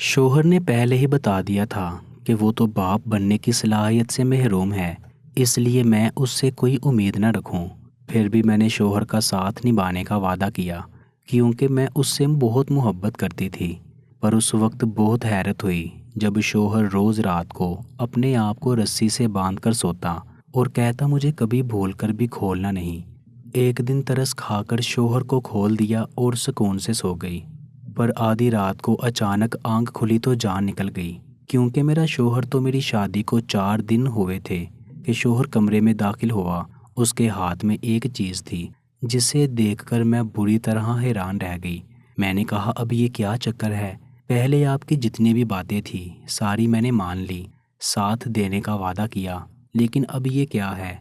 شوہر نے پہلے ہی بتا دیا تھا کہ وہ تو باپ بننے کی صلاحیت سے محروم ہے، اس لیے میں اس سے کوئی امید نہ رکھوں۔ پھر بھی میں نے شوہر کا ساتھ نبھانے کا وعدہ کیا، کیونکہ میں اس سے بہت محبت کرتی تھی۔ پر اس وقت بہت حیرت ہوئی جب شوہر روز رات کو اپنے آپ کو رسی سے باندھ کر سوتا اور کہتا مجھے کبھی بھول کر بھی کھولنا نہیں۔ ایک دن ترس کھا کر شوہر کو کھول دیا اور سکون سے سو گئی۔ پر آدھی رات کو اچانک آنکھ کھلی تو جان نکل گئی، کیونکہ میرا شوہر تو میری شادی کو 4 دن ہوئے تھے کہ شوہر کمرے میں داخل ہوا۔ اس کے ہاتھ میں ایک چیز تھی جسے دیکھ کر میں بری طرح حیران رہ گئی۔ میں نے کہا اب یہ کیا چکر ہے؟ پہلے آپ کی جتنی بھی باتیں تھی ساری میں نے مان لی، ساتھ دینے کا وعدہ کیا، لیکن اب یہ کیا ہے؟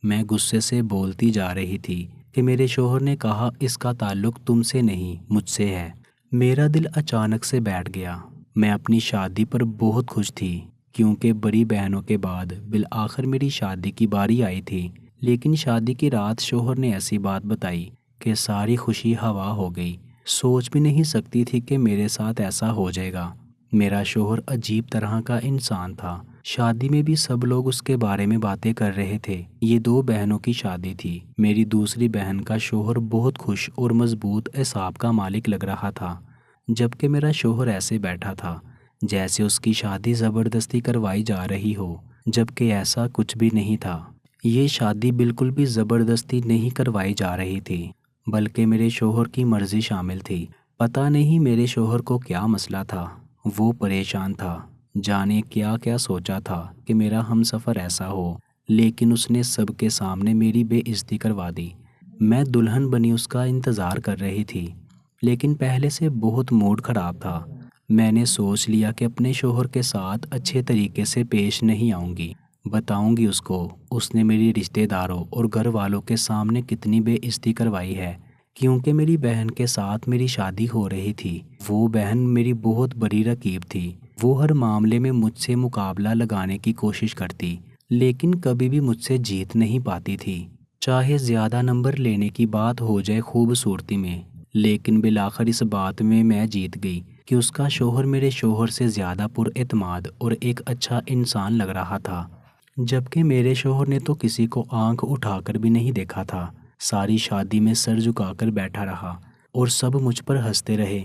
میں غصے سے بولتی جا رہی تھی کہ میرے شوہر نے کہا اس کا تعلق تم سے نہیں مجھ سے ہے۔ میرا دل اچانک سے بیٹھ گیا۔ میں اپنی شادی پر بہت خوش تھی، کیونکہ بڑی بہنوں کے بعد بالآخر میری شادی کی باری آئی تھی۔ لیکن شادی کی رات شوہر نے ایسی بات بتائی کہ ساری خوشی ہوا ہو گئی۔ سوچ بھی نہیں سکتی تھی کہ میرے ساتھ ایسا ہو جائے گا۔ میرا شوہر عجیب طرح کا انسان تھا۔ شادی میں بھی سب لوگ اس کے بارے میں باتیں کر رہے تھے۔ یہ 2 بہنوں کی شادی تھی۔ میری دوسری بہن کا شوہر بہت خوش اور مضبوط اعصاب کا مالک لگ رہا تھا، جبکہ میرا شوہر ایسے بیٹھا تھا جیسے اس کی شادی زبردستی کروائی جا رہی ہو، جبکہ ایسا کچھ بھی نہیں تھا۔ یہ شادی بالکل بھی زبردستی نہیں کروائی جا رہی تھی، بلکہ میرے شوہر کی مرضی شامل تھی۔ پتہ نہیں میرے شوہر کو کیا مسئلہ تھا، وہ پریشان تھا، جانے کیا کیا سوچا تھا کہ میرا ہمسفر ایسا ہو، لیکن اس نے سب کے سامنے میری بے عزتی کروا دی۔ میں دلہن بنی اس کا انتظار کر رہی تھی، لیکن پہلے سے بہت موڈ خراب تھا۔ میں نے سوچ لیا کہ اپنے شوہر کے ساتھ اچھے طریقے سے پیش نہیں آؤں گی، بتاؤں گی اس کو اس نے میری رشتہ داروں اور گھر والوں کے سامنے کتنی بے عزتی کروائی ہے، کیونکہ میری بہن کے ساتھ میری شادی ہو رہی تھی۔ وہ بہن میری بہت بڑی رقیب تھی۔ وہ ہر معاملے میں مجھ سے مقابلہ لگانے کی کوشش کرتی، لیکن کبھی بھی مجھ سے جیت نہیں پاتی تھی، چاہے زیادہ نمبر لینے کی بات ہو جائے خوبصورتی میں۔ لیکن بالآخر اس بات میں جیت گئی کہ اس کا شوہر میرے شوہر سے زیادہ پر اعتماد اور ایک اچھا انسان لگ رہا تھا، جبکہ میرے شوہر نے تو کسی کو آنکھ اٹھا کر بھی نہیں دیکھا تھا۔ ساری شادی میں سر جھکا کر بیٹھا رہا اور سب مجھ پر ہنستے رہے۔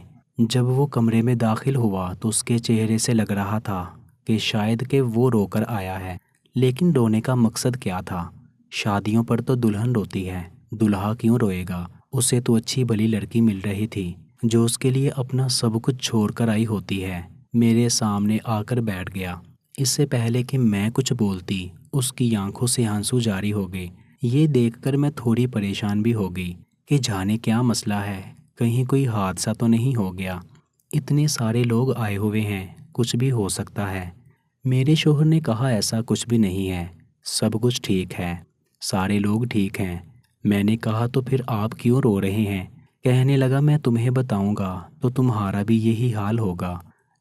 جب وہ کمرے میں داخل ہوا تو اس کے چہرے سے لگ رہا تھا کہ شاید کہ وہ رو کر آیا ہے، لیکن رونے کا مقصد کیا تھا؟ شادیوں پر تو دلہن روتی ہے، دلہا کیوں روئے گا؟ اسے تو اچھی بھلی لڑکی مل رہی تھی جو اس کے لیے اپنا سب کچھ چھوڑ کر آئی ہوتی ہے۔ میرے سامنے آ کر بیٹھ گیا۔ اس سے پہلے کہ میں کچھ بولتی اس کی آنکھوں سے آنسو جاری ہو گئے۔ یہ دیکھ کر میں تھوڑی پریشان بھی ہو گئی کہ جانے کیا مسئلہ ہے، کہیں کوئی حادثہ تو نہیں ہو گیا؟ اتنے سارے لوگ آئے ہوئے ہیں، کچھ بھی ہو سکتا ہے۔ میرے شوہر نے کہا ایسا کچھ بھی نہیں ہے، سب کچھ ٹھیک ہے، سارے لوگ ٹھیک ہیں۔ میں نے کہا تو پھر آپ کیوں رو رہے ہیں؟ کہنے لگا میں تمہیں بتاؤں گا تو تمہارا بھی یہی حال ہوگا،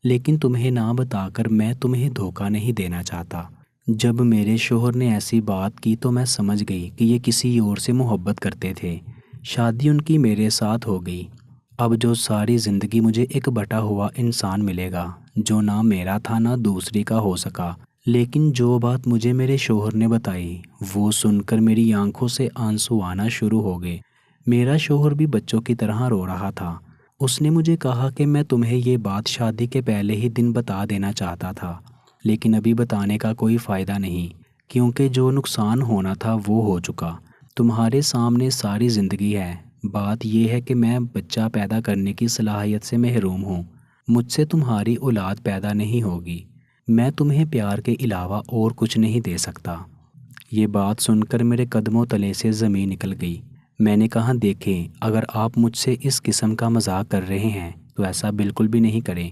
لیکن تمہیں نہ بتا کر میں تمہیں دھوکہ نہیں دینا چاہتا۔ جب میرے شوہر نے ایسی بات کی تو میں سمجھ گئی کہ یہ کسی اور سے محبت کرتے تھے۔ شادی ان کی میرے ساتھ ہو گئی۔ اب جو ساری زندگی مجھے ایک بٹا ہوا انسان ملے گا جو نہ میرا تھا نہ دوسری کا ہو سکا۔ لیکن جو بات مجھے میرے شوہر نے بتائی وہ سن کر میری آنکھوں سے آنسو آنا شروع ہو گئے۔ میرا شوہر بھی بچوں کی طرح رو رہا تھا۔ اس نے مجھے کہا کہ میں تمہیں یہ بات شادی کے پہلے ہی دن بتا دینا چاہتا تھا، لیکن ابھی بتانے کا کوئی فائدہ نہیں، کیونکہ جو نقصان ہونا تھا وہ ہو چکا۔ تمہارے سامنے ساری زندگی ہے۔ بات یہ ہے کہ میں بچہ پیدا کرنے کی صلاحیت سے محروم ہوں، مجھ سے تمہاری اولاد پیدا نہیں ہوگی، میں تمہیں پیار کے علاوہ اور کچھ نہیں دے سکتا۔ یہ بات سن کر میرے قدموں تلے سے زمین نکل گئی۔ میں نے کہا دیکھیں، اگر آپ مجھ سے اس قسم کا مذاق کر رہے ہیں تو ایسا بالکل بھی نہیں کریں۔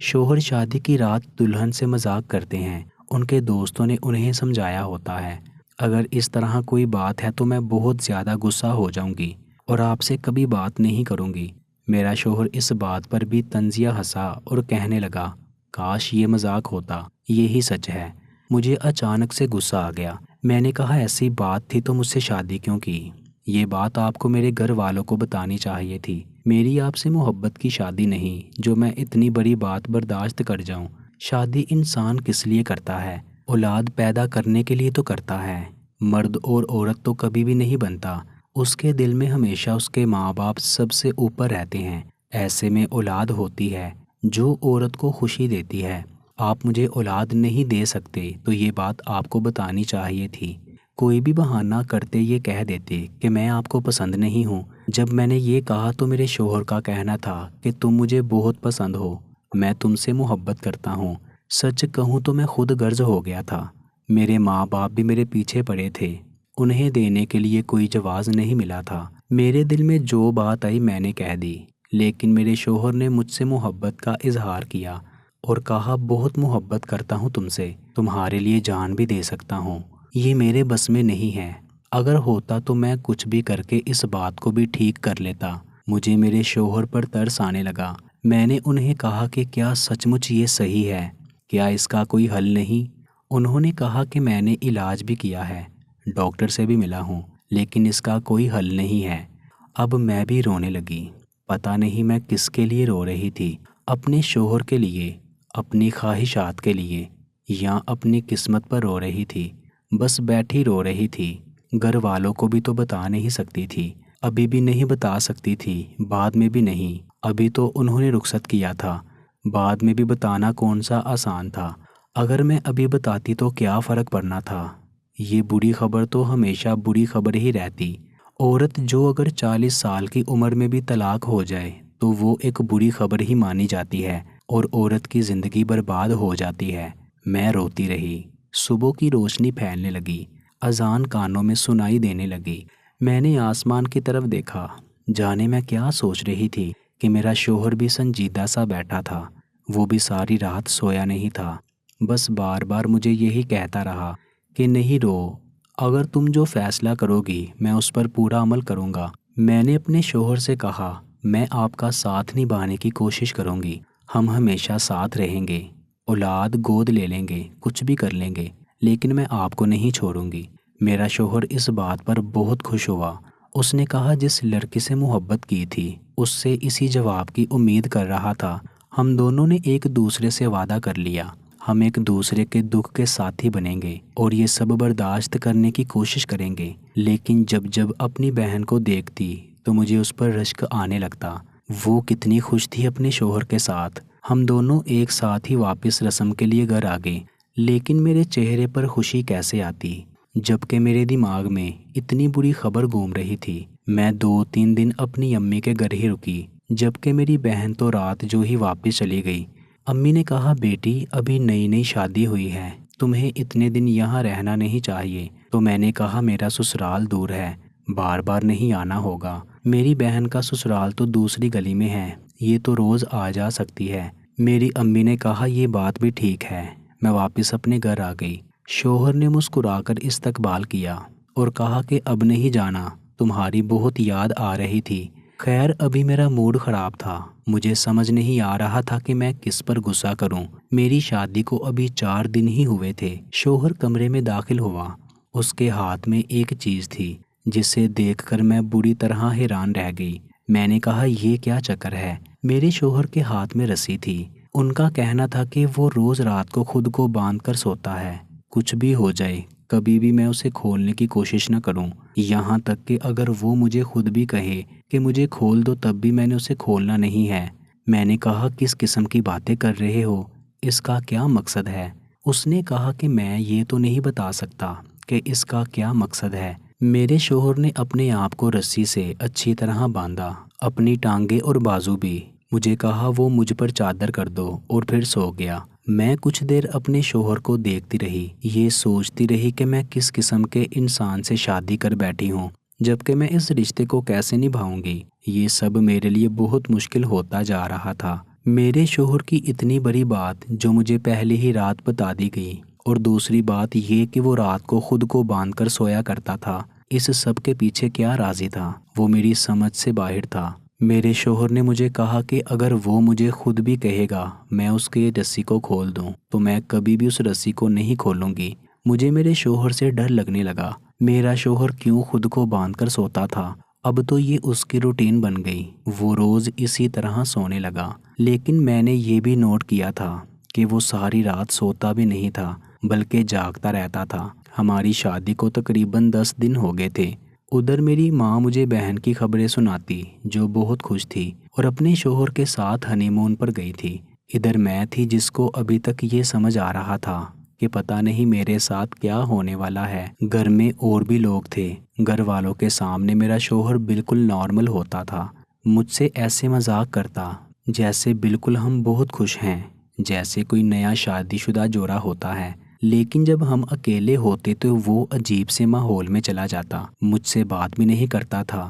شوہر شادی کی رات دلہن سے مذاق کرتے ہیں، ان کے دوستوں نے انہیں سمجھایا ہوتا ہے۔ اگر اس طرح کوئی بات ہے تو میں بہت زیادہ غصہ ہو جاؤں گی اور آپ سے کبھی بات نہیں کروں گی۔ میرا شوہر اس بات پر بھی طنزیہ ہنسا اور کہنے لگا کاش یہ مذاق ہوتا، یہی سچ ہے۔ مجھے اچانک سے غصہ آ گیا۔ میں نے کہا ایسی بات تھی تو مجھ سے شادی کیوں کی؟ یہ بات آپ کو میرے گھر والوں کو بتانی چاہیے تھی۔ میری آپ سے محبت کی شادی نہیں جو میں اتنی بڑی بات برداشت کر جاؤں۔ شادی انسان کس لیے کرتا ہے؟ اولاد پیدا کرنے کے لیے تو کرتا ہے۔ مرد اور عورت تو کبھی بھی نہیں بنتا۔ اس کے دل میں ہمیشہ اس کے ماں باپ سب سے اوپر رہتے ہیں۔ ایسے میں اولاد ہوتی ہے جو عورت کو خوشی دیتی ہے۔ آپ مجھے اولاد نہیں دے سکتے تو یہ بات آپ کو بتانی چاہیے تھی۔ کوئی بھی بہانہ کرتے یہ کہہ دیتے کہ میں آپ کو پسند نہیں ہوں۔ جب میں نے یہ کہا تو میرے شوہر کا کہنا تھا کہ تم مجھے بہت پسند ہو، میں تم سے محبت کرتا ہوں۔ سچ کہوں تو میں خود غرض ہو گیا تھا۔ میرے ماں باپ بھی میرے پیچھے پڑے تھے، انہیں دینے کے لیے کوئی جواز نہیں ملا تھا۔ میرے دل میں جو بات آئی میں نے کہہ دی، لیکن میرے شوہر نے مجھ سے محبت کا اظہار کیا اور کہا بہت محبت کرتا ہوں تم سے، تمہارے لیے جان بھی دے سکتا ہوں۔ یہ میرے بس میں نہیں ہے، اگر ہوتا تو میں کچھ بھی کر کے اس بات کو بھی ٹھیک کر لیتا۔ مجھے میرے شوہر پر ترس آنے لگا۔ میں نے انہیں کہا کہ کیا سچ مچ یہ صحیح ہے؟ کیا اس کا کوئی حل نہیں؟ انہوں نے کہا کہ میں نے علاج بھی کیا ہے، ڈاکٹر سے بھی ملا ہوں، لیکن اس کا کوئی حل نہیں ہے۔ اب میں بھی رونے لگی۔ پتہ نہیں میں کس کے لیے رو رہی تھی، اپنے شوہر کے لیے، اپنی خواہشات کے لیے، یا اپنی قسمت پر رو رہی تھی۔ بس بیٹھی رو رہی تھی۔ گھر والوں کو بھی تو بتا نہیں سکتی تھی، ابھی بھی نہیں بتا سکتی تھی، بعد میں بھی نہیں۔ ابھی تو انہوں نے رخصت کیا تھا، بعد میں بھی بتانا کون سا آسان تھا؟ اگر میں ابھی بتاتی تو کیا فرق پڑنا تھا؟ یہ بری خبر تو ہمیشہ بری خبر ہی رہتی۔ عورت جو اگر 40 سال کی عمر میں بھی طلاق ہو جائے تو وہ ایک بری خبر ہی مانی جاتی ہے اور عورت کی زندگی برباد ہو جاتی ہے۔ میں روتی رہی۔ صبح کی روشنی پھیلنے لگی، اذان کانوں میں سنائی دینے لگی۔ میں نے آسمان کی طرف دیکھا، جانے میں کیا سوچ رہی تھی کہ میرا شوہر بھی سنجیدہ سا بیٹھا تھا۔ وہ بھی ساری رات سویا نہیں تھا، بس بار بار مجھے یہی کہتا رہا کہ نہیں رو، اگر تم جو فیصلہ کرو گی میں اس پر پورا عمل کروں گا۔ میں نے اپنے شوہر سے کہا میں آپ کا ساتھ نبھانے کی کوشش کروں گی، ہم ہمیشہ ساتھ رہیں گے، اولاد گود لے لیں گے، کچھ بھی کر لیں گے، لیکن میں آپ کو نہیں چھوڑوں گی۔ میرا شوہر اس بات پر بہت خوش ہوا۔ اس نے کہا جس لڑکی سے محبت کی تھی اس سے اسی جواب کی امید کر رہا تھا۔ ہم دونوں نے ایک دوسرے سے وعدہ کر لیا، ہم ایک دوسرے کے دکھ کے ساتھی بنیں گے اور یہ سب برداشت کرنے کی کوشش کریں گے۔ لیکن جب جب اپنی بہن کو دیکھتی تو مجھے اس پر رشک آنے لگتا۔ وہ کتنی خوش تھی اپنے شوہر کے ساتھ۔ ہم دونوں ایک ساتھ ہی واپس رسم کے لیے گھر آ گئے، لیکن میرے چہرے پر خوشی کیسے آتی جبکہ میرے دماغ میں اتنی بری خبر گھوم رہی تھی۔ میں 2-3 دن اپنی امی کے گھر ہی رکی، جبکہ میری بہن تو رات جو ہی واپس چلی گئی۔ امی نے کہا بیٹی ابھی نئی نئی شادی ہوئی ہے، تمہیں اتنے دن یہاں رہنا نہیں چاہیے۔ تو میں نے کہا میرا سسرال دور ہے، بار بار نہیں آنا ہوگا، میری بہن کا سسرال تو دوسری گلی میں ہے، یہ تو روز آ جا سکتی ہے۔ میری امی نے کہا یہ بات بھی ٹھیک ہے۔ میں واپس اپنے گھر آ گئی۔ شوہر نے مسکرا کر استقبال کیا اور کہا کہ اب نہیں جانا، تمہاری بہت یاد آ رہی تھی۔ خیر ابھی میرا موڈ خراب تھا، مجھے سمجھ نہیں آ رہا تھا کہ میں کس پر غصہ کروں۔ میری شادی کو ابھی 4 دن ہی ہوئے تھے۔ شوہر کمرے میں داخل ہوا، اس کے ہاتھ میں ایک چیز تھی جسے دیکھ کر میں بری طرح حیران رہ گئی۔ میں نے کہا یہ کیا چکر ہے؟ میرے شوہر کے ہاتھ میں رسی تھی۔ ان کا کہنا تھا کہ وہ روز رات کو خود کو باندھ کر سوتا ہے، کچھ بھی ہو جائے کبھی بھی میں اسے کھولنے کی کوشش نہ کروں، یہاں تک کہ اگر وہ مجھے خود بھی کہے کہ مجھے کھول دو تب بھی میں نے اسے کھولنا نہیں ہے۔ میں نے کہا کس قسم کی باتیں کر رہے ہو، اس کا کیا مقصد ہے؟ اس نے کہا کہ میں یہ تو نہیں بتا سکتا کہ اس کا کیا مقصد ہے۔ میرے شوہر نے اپنے آپ کو رسی سے اچھی طرح باندھا، اپنی ٹانگیں اور بازو بھی۔ مجھے کہا وہ مجھ پر چادر کر دو اور پھر سو گیا۔ میں کچھ دیر اپنے شوہر کو دیکھتی رہی، یہ سوچتی رہی کہ میں کس قسم کے انسان سے شادی کر بیٹھی ہوں، جبکہ میں اس رشتے کو کیسے نبھاؤں گی۔ یہ سب میرے لیے بہت مشکل ہوتا جا رہا تھا۔ میرے شوہر کی اتنی بڑی بات جو مجھے پہلے ہی رات بتا دی گئی، اور دوسری بات یہ کہ وہ رات کو خود کو باندھ کر سویا کرتا تھا، اس سب کے پیچھے کیا رازی تھا وہ میری سمجھ سے باہر تھا۔ میرے شوہر نے مجھے کہا کہ اگر وہ مجھے خود بھی کہے گا میں اس کے رسی کو کھول دوں تو میں کبھی بھی اس رسی کو نہیں کھولوں گی۔ مجھے میرے شوہر سے ڈر لگنے لگا۔ میرا شوہر کیوں خود کو باندھ کر سوتا تھا اب تو یہ اس کی روٹین بن گئی، وہ روز اسی طرح سونے لگا۔ لیکن میں نے یہ بھی نوٹ کیا تھا کہ وہ ساری رات سوتا بھی نہیں تھا بلکہ جاگتا رہتا تھا۔ ہماری شادی کو تقریباً 10 دن ہو گئے تھے۔ ادھر میری ماں مجھے بہن کی خبریں سناتی جو بہت خوش تھی اور اپنے شوہر کے ساتھ ہنی مون پر گئی تھی۔ ادھر میں تھی جس کو ابھی تک یہ سمجھ آ رہا تھا کہ پتہ نہیں میرے ساتھ کیا ہونے والا ہے۔ گھر میں اور بھی لوگ تھے۔ گھر والوں کے سامنے میرا شوہر بالکل نارمل ہوتا تھا، مجھ سے ایسے مذاق کرتا جیسے بالکل ہم بہت خوش ہیں، جیسے کوئی نیا شادی شدہ جوڑا ہوتا ہے۔ لیکن جب ہم اکیلے ہوتے تو وہ عجیب سے ماحول میں چلا جاتا، مجھ سے بات بھی نہیں کرتا تھا،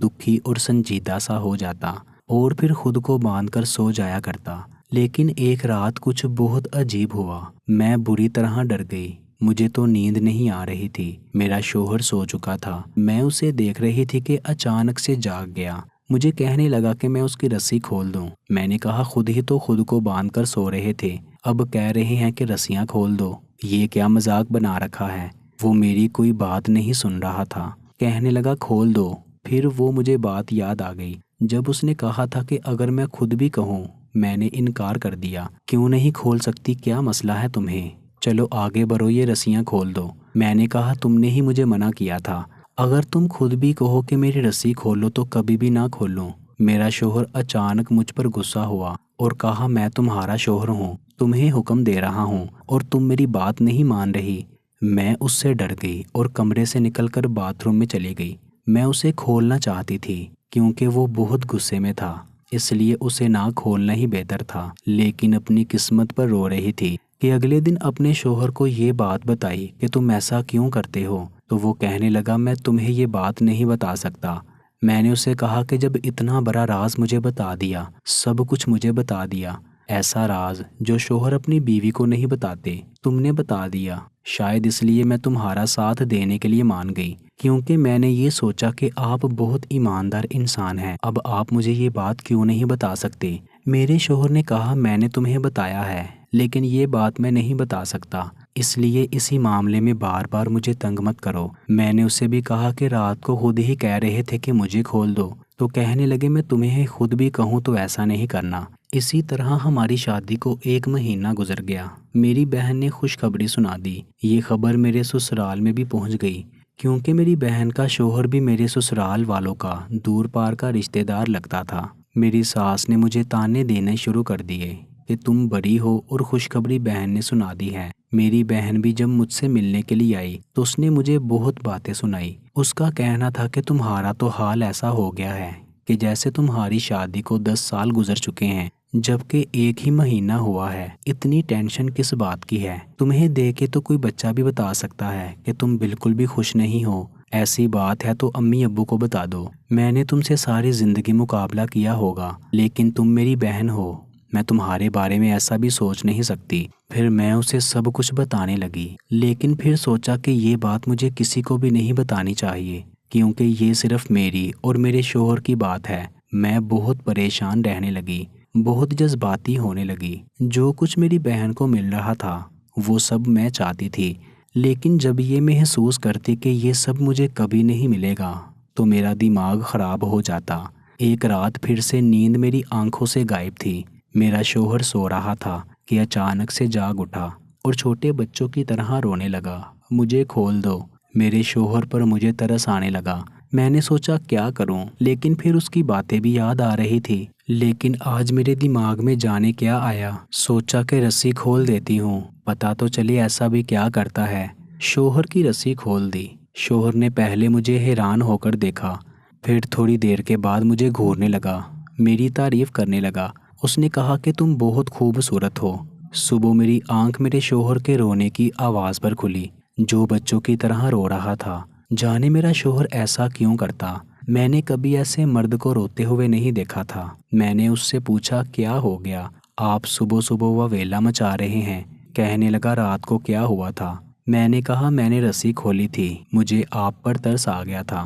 دکھی اور سنجیدہ سا ہو جاتا اور پھر خود کو باندھ کر سو جایا کرتا۔ لیکن ایک رات کچھ بہت عجیب ہوا، میں بری طرح ڈر گئی۔ مجھے تو نیند نہیں آ رہی تھی، میرا شوہر سو چکا تھا، میں اسے دیکھ رہی تھی کہ اچانک سے جاگ گیا۔ مجھے کہنے لگا کہ میں اس کی رسی کھول دوں۔ میں نے کہا خود ہی تو خود کو باندھ کر سو رہے تھے، اب کہہ رہے ہیں کہ رسیاں کھول دو، یہ کیا مذاق بنا رکھا ہے؟ وہ میری کوئی بات نہیں سن رہا تھا، کہنے لگا کھول دو۔ پھر وہ مجھے بات یاد آ گئی جب اس نے کہا تھا کہ اگر میں خود بھی کہوں۔ میں نے انکار کر دیا، کیوں نہیں کھول سکتی، کیا مسئلہ ہے تمہیں؟ چلو آگے بڑھو، یہ رسیاں کھول دو۔ میں نے کہا تم نے ہی مجھے منع کیا تھا، اگر تم خود بھی کہو کہ میری رسی کھولو تو کبھی بھی نہ کھولوں۔ میرا شوہر اچانک مجھ پر غصہ ہوا اور کہا میں تمہارا شوہر ہوں، تمہیں حکم دے رہا ہوں اور تم میری بات نہیں مان رہی۔ میں اس سے ڈر گئی اور کمرے سے نکل کر باتھ روم میں چلی گئی۔ میں اسے کھولنا چاہتی تھی کیونکہ وہ بہت غصے میں تھا، اس لیے اسے نہ کھولنا ہی بہتر تھا، لیکن اپنی قسمت پر رو رہی تھی کہ اگلے دن اپنے شوہر کو یہ بات بتائی کہ تم ایسا کیوں کرتے ہو تو وہ کہنے لگا میں تمہیں یہ بات نہیں بتا سکتا۔ میں نے اسے کہا کہ جب اتنا بڑا راز مجھے بتا دیا، سب کچھ مجھے بتا دیا، ایسا راز جو شوہر اپنی بیوی کو نہیں بتاتے، تم نے بتا دیا، شاید اس لیے میں تمہارا ساتھ دینے کے لیے مان گئی، کیونکہ میں نے یہ سوچا کہ آپ بہت ایماندار انسان ہیں۔ اب آپ مجھے یہ بات کیوں نہیں بتا سکتے؟ میرے شوہر نے کہا میں نے تمہیں بتایا ہے لیکن یہ بات میں نہیں بتا سکتا، اس لیے اسی معاملے میں بار بار مجھے تنگ مت کرو۔ میں نے اسے بھی کہا کہ رات کو خود ہی کہہ رہے تھے کہ مجھے کھول دو، تو کہنے لگے میں تمہیں خود بھی کہوں تو ایسا نہیں کرنا۔ اسی طرح ہماری شادی کو 1 مہینہ گزر گیا۔ میری بہن نے خوشخبری سنا دی۔ یہ خبر میرے سسرال میں بھی پہنچ گئی کیونکہ میری بہن کا شوہر بھی میرے سسرال والوں کا دور پار کا رشتہ دار لگتا تھا۔ میری ساس نے مجھے تانے دینے شروع کر دیے کہ تم بڑی ہو اور خوشخبری بہن نے سنا دی ہے۔ میری بہن بھی جب مجھ سے ملنے کے لیے آئی تو اس نے مجھے بہت باتیں سنائی۔ اس کا کہنا تھا کہ تمہارا تو حال ایسا ہو گیا ہے کہ جیسے تمہاری شادی کو 10 سال گزر چکے ہیں جبکہ 1 ہی مہینہ ہوا ہے۔ اتنی ٹینشن کس بات کی ہے؟ تمہیں دیکھ کے تو کوئی بچہ بھی بتا سکتا ہے کہ تم بالکل بھی خوش نہیں ہو۔ ایسی بات ہے تو امی ابو کو بتا دو۔ میں نے تم سے ساری زندگی مقابلہ کیا ہوگا لیکن تم میری بہن ہو، میں تمہارے بارے میں ایسا بھی سوچ نہیں سکتی۔ پھر میں اسے سب کچھ بتانے لگی، لیکن پھر سوچا کہ یہ بات مجھے کسی کو بھی نہیں بتانی چاہیے کیونکہ یہ صرف میری اور میرے شوہر کی بات ہے۔ میں بہت پریشان رہنے لگی، بہت جذباتی ہونے لگی۔ جو کچھ میری بہن کو مل رہا تھا وہ سب میں چاہتی تھی، لیکن جب یہ محسوس کرتی کہ یہ سب مجھے کبھی نہیں ملے گا تو میرا دماغ خراب ہو جاتا۔ ایک رات پھر سے نیند میری آنکھوں سے غائب تھی۔ میرا شوہر سو رہا تھا کہ اچانک سے جاگ اٹھا اور چھوٹے بچوں کی طرح رونے لگا، مجھے کھول دو۔ میرے شوہر پر مجھے ترس آنے لگا۔ میں نے سوچا کیا کروں، لیکن پھر اس کی باتیں بھی یاد آ رہی تھی۔ لیکن آج میرے دماغ میں جانے کیا آیا، سوچا کہ رسی کھول دیتی ہوں، پتہ تو چلے ایسا بھی کیا کرتا ہے۔ شوہر کی رسی کھول دی۔ شوہر نے پہلے مجھے حیران ہو کر دیکھا، پھر تھوڑی دیر کے بعد مجھے گھورنے لگا، میری تعریف کرنے لگا۔ اس نے کہا کہ تم بہت خوبصورت ہو۔ صبح میری آنکھ میرے شوہر کے رونے کی آواز پر کھلی، جو بچوں کی طرح رو رہا تھا۔ جانے میرا شوہر ایسا کیوں کرتا؟ میں نے کبھی ایسے مرد کو روتے ہوئے نہیں دیکھا تھا۔ میں نے اس سے پوچھا کیا ہو گیا، آپ صبح صبح وویلا مچا رہے ہیں؟ کہنے لگا رات کو کیا ہوا تھا؟ میں نے کہا میں نے رسی کھولی تھی، مجھے آپ پر ترس آ گیا تھا۔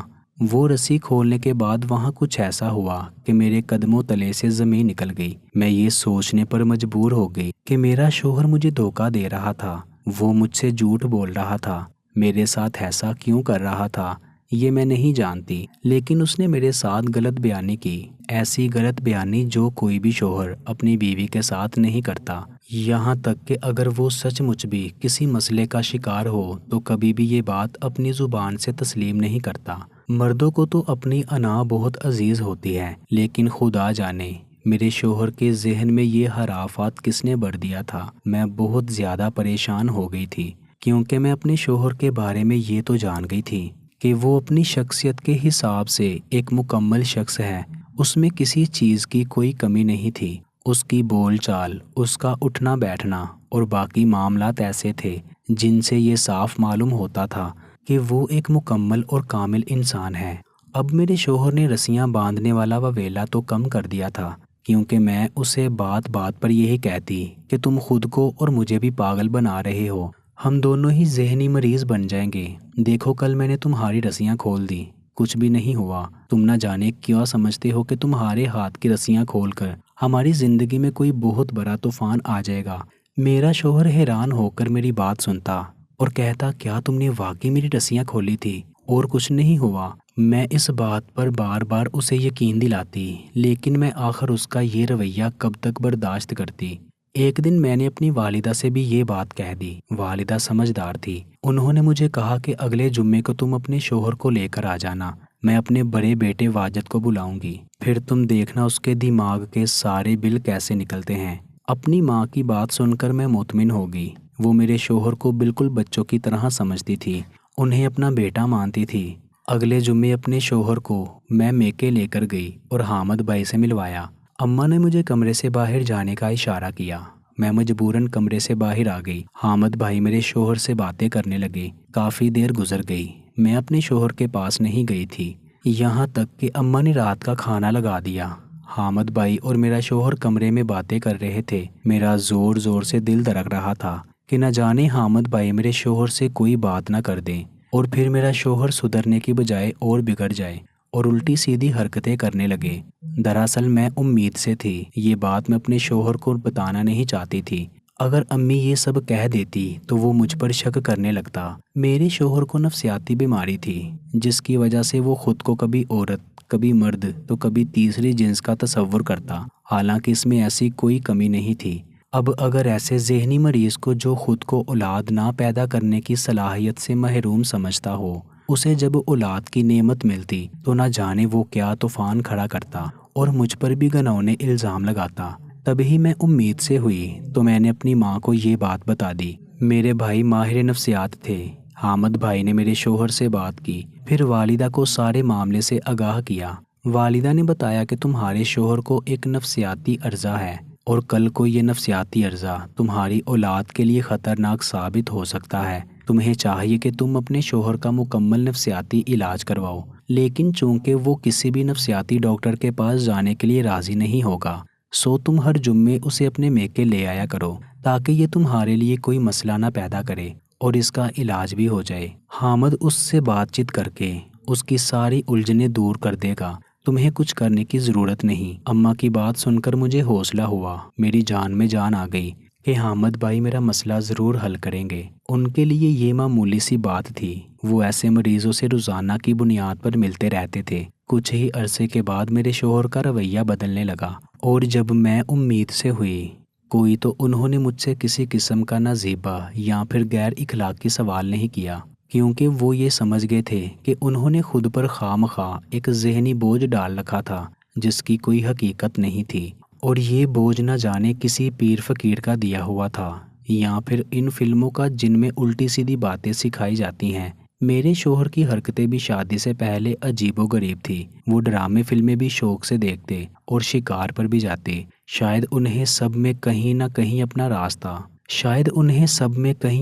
وہ رسی کھولنے کے بعد وہاں کچھ ایسا ہوا کہ میرے قدموں تلے سے زمین نکل گئی۔ میں یہ سوچنے پر مجبور ہو گئی کہ میرا شوہر مجھے دھوکہ دے رہا تھا، وہ مجھ سے جھوٹ بول رہا تھا، میرے ساتھ ایسا کیوں کر رہا تھا؟ یہ میں نہیں جانتی، لیکن اس نے میرے ساتھ غلط بیانی کی، ایسی غلط بیانی جو کوئی بھی شوہر اپنی بیوی کے ساتھ نہیں کرتا۔ یہاں تک کہ اگر وہ سچ مچ بھی کسی مسئلے کا شکار ہو تو کبھی بھی یہ بات اپنی زبان سے تسلیم نہیں کرتا۔ مردوں کو تو اپنی انا بہت عزیز ہوتی ہے، لیکن خدا جانے میرے شوہر کے ذہن میں یہ خرافات کس نے بھر دیا تھا۔ میں بہت زیادہ پریشان ہو گئی تھی، کیونکہ میں اپنے شوہر کے بارے میں یہ تو جان گئی تھی کہ وہ اپنی شخصیت کے حساب سے ایک مکمل شخص ہے۔ اس میں کسی چیز کی کوئی کمی نہیں تھی۔ اس کی بول چال، اس کا اٹھنا بیٹھنا اور باقی معاملات ایسے تھے جن سے یہ صاف معلوم ہوتا تھا کہ وہ ایک مکمل اور کامل انسان ہے۔ اب میرے شوہر نے رسیاں باندھنے والا ویلا تو کم کر دیا تھا، کیونکہ میں اسے بات بات پر یہی کہتی کہ تم خود کو اور مجھے بھی پاگل بنا رہے ہو، ہم دونوں ہی ذہنی مریض بن جائیں گے۔ دیکھو کل میں نے تمہاری رسیاں کھول دی، کچھ بھی نہیں ہوا۔ تم نہ جانے کیا سمجھتے ہو کہ تمہارے ہاتھ کی رسیاں کھول کر ہماری زندگی میں کوئی بہت بڑا طوفان آ جائے گا۔ میرا شوہر حیران ہو کر میری بات سنتا اور کہتا، کیا تم نے واقعی میری رسیاں کھولی تھی اور کچھ نہیں ہوا؟ میں اس بات پر بار بار اسے یقین دلاتی، لیکن میں آخر اس کا یہ رویہ کب تک برداشت کرتی۔ ایک دن میں نے اپنی والدہ سے بھی یہ بات کہہ دی۔ والدہ سمجھدار تھی، انہوں نے مجھے کہا کہ اگلے جمعے کو تم اپنے شوہر کو لے کر آ جانا، میں اپنے بڑے بیٹے واجد کو بلاؤں گی، پھر تم دیکھنا اس کے دماغ کے سارے بل کیسے نکلتے ہیں۔ اپنی ماں کی بات سن کر میں مطمئن ہو گئی۔ وہ میرے شوہر کو بالکل بچوں کی طرح سمجھتی تھی، انہیں اپنا بیٹا مانتی تھی۔ اگلے جمعے اپنے شوہر کو میں میکے لے کر گئی اور حامد بھائی سے ملوایا۔ اماں نے مجھے کمرے سے باہر جانے کا اشارہ کیا، میں مجبوراً کمرے سے باہر آ گئی۔ حامد بھائی میرے شوہر سے باتیں کرنے لگے۔ کافی دیر گزر گئی، میں اپنے شوہر کے پاس نہیں گئی تھی، یہاں تک کہ اماں نے رات کا کھانا لگا دیا۔ حامد بھائی اور میرا شوہر کمرے میں باتیں کر رہے تھے۔ میرا زور زور سے دل دھڑک رہا تھا کہ نہ جانے حامد بھائی میرے شوہر سے کوئی بات نہ کر دیں اور پھر میرا شوہر سدھرنے کی بجائے اور بگڑ جائے اور الٹی سیدھی حرکتیں کرنے لگے۔ دراصل میں امید سے تھی، یہ بات میں اپنے شوہر کو بتانا نہیں چاہتی تھی۔ اگر امی یہ سب کہہ دیتی تو وہ مجھ پر شک کرنے لگتا۔ میرے شوہر کو نفسیاتی بیماری تھی، جس کی وجہ سے وہ خود کو کبھی عورت، کبھی مرد تو کبھی تیسری جنس کا تصور کرتا، حالانکہ اس میں ایسی کوئی کمی نہیں تھی۔ اب اگر ایسے ذہنی مریض کو جو خود کو اولاد نہ پیدا کرنے کی صلاحیت سے محروم سمجھتا ہو، اسے جب اولاد کی نعمت ملتی تو نہ جانے وہ کیا طوفان کھڑا کرتا اور مجھ پر بھی گھناؤنے الزام لگاتا۔ تبھی میں امید سے ہوئی تو میں نے اپنی ماں کو یہ بات بتا دی۔ میرے بھائی ماہر نفسیات تھے۔ حامد بھائی نے میرے شوہر سے بات کی، پھر والدہ کو سارے معاملے سے آگاہ کیا۔ والدہ نے بتایا کہ تمہارے شوہر کو ایک نفسیاتی عرضہ ہے اور کل کو یہ نفسیاتی عرضہ تمہاری اولاد کے لیے خطرناک ثابت ہو سکتا ہے۔ تمہیں چاہیے کہ تم اپنے شوہر کا مکمل نفسیاتی علاج کرواؤ، لیکن چونکہ وہ کسی بھی نفسیاتی ڈاکٹر کے پاس جانے کے لیے راضی نہیں ہوگا، سو تم ہر جمعے اسے اپنے میکے لے آیا کرو تاکہ یہ تمہارے لیے کوئی مسئلہ نہ پیدا کرے اور اس کا علاج بھی ہو جائے۔ حامد اس سے بات چیت کر کے اس کی ساری الجھنیں دور کر دے گا، تمہیں کچھ کرنے کی ضرورت نہیں۔ اماں کی بات سن کر مجھے حوصلہ ہوا، میری جان میں جان آ گئی کہ حامد بھائی میرا مسئلہ ضرور حل کریں گے۔ ان کے لیے یہ معمولی سی بات تھی، وہ ایسے مریضوں سے روزانہ کی بنیاد پر ملتے رہتے تھے۔ کچھ ہی عرصے کے بعد میرے شوہر کا رویہ بدلنے لگا اور جب میں امید سے ہوئی کوئی تو انہوں نے مجھ سے کسی قسم کا نازیبہ یا پھر غیر اخلاقی سوال نہیں کیا، کیونکہ وہ یہ سمجھ گئے تھے کہ انہوں نے خود پر خواہ ایک ذہنی بوجھ ڈال رکھا تھا جس کی کوئی حقیقت نہیں تھی، اور یہ بوجھ نہ جانے کسی پیر فقیر کا دیا ہوا تھا یا پھر ان فلموں کا جن میں الٹی سیدھی باتیں سکھائی جاتی ہیں۔ میرے شوہر کی حرکتیں بھی شادی سے پہلے عجیب و غریب تھی۔ وہ ڈرامے فلمیں بھی شوق سے دیکھتے اور شکار پر بھی جاتے۔ شاید انہیں سب میں کہیں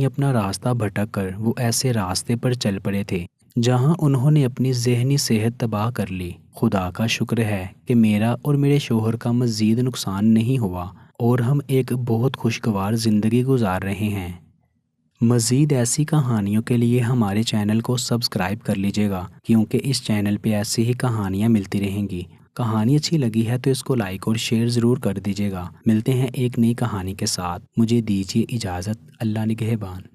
اپنا راستہ بھٹک کر وہ ایسے راستے پر چل پڑے تھے جہاں انہوں نے اپنی ذہنی صحت تباہ کر لی۔ خدا کا شکر ہے کہ میرا اور میرے شوہر کا مزید نقصان نہیں ہوا اور ہم ایک بہت خوشگوار زندگی گزار رہے ہیں۔ مزید ایسی کہانیوں کے لیے ہمارے چینل کو سبسکرائب کر لیجیے گا، کیونکہ اس چینل پہ ایسی ہی کہانیاں ملتی رہیں گی۔ کہانی اچھی لگی ہے تو اس کو لائک اور شیئر ضرور کر دیجیے گا۔ ملتے ہیں ایک نئی کہانی کے ساتھ، مجھے دیجیے اجازت۔ اللہ نگہبان۔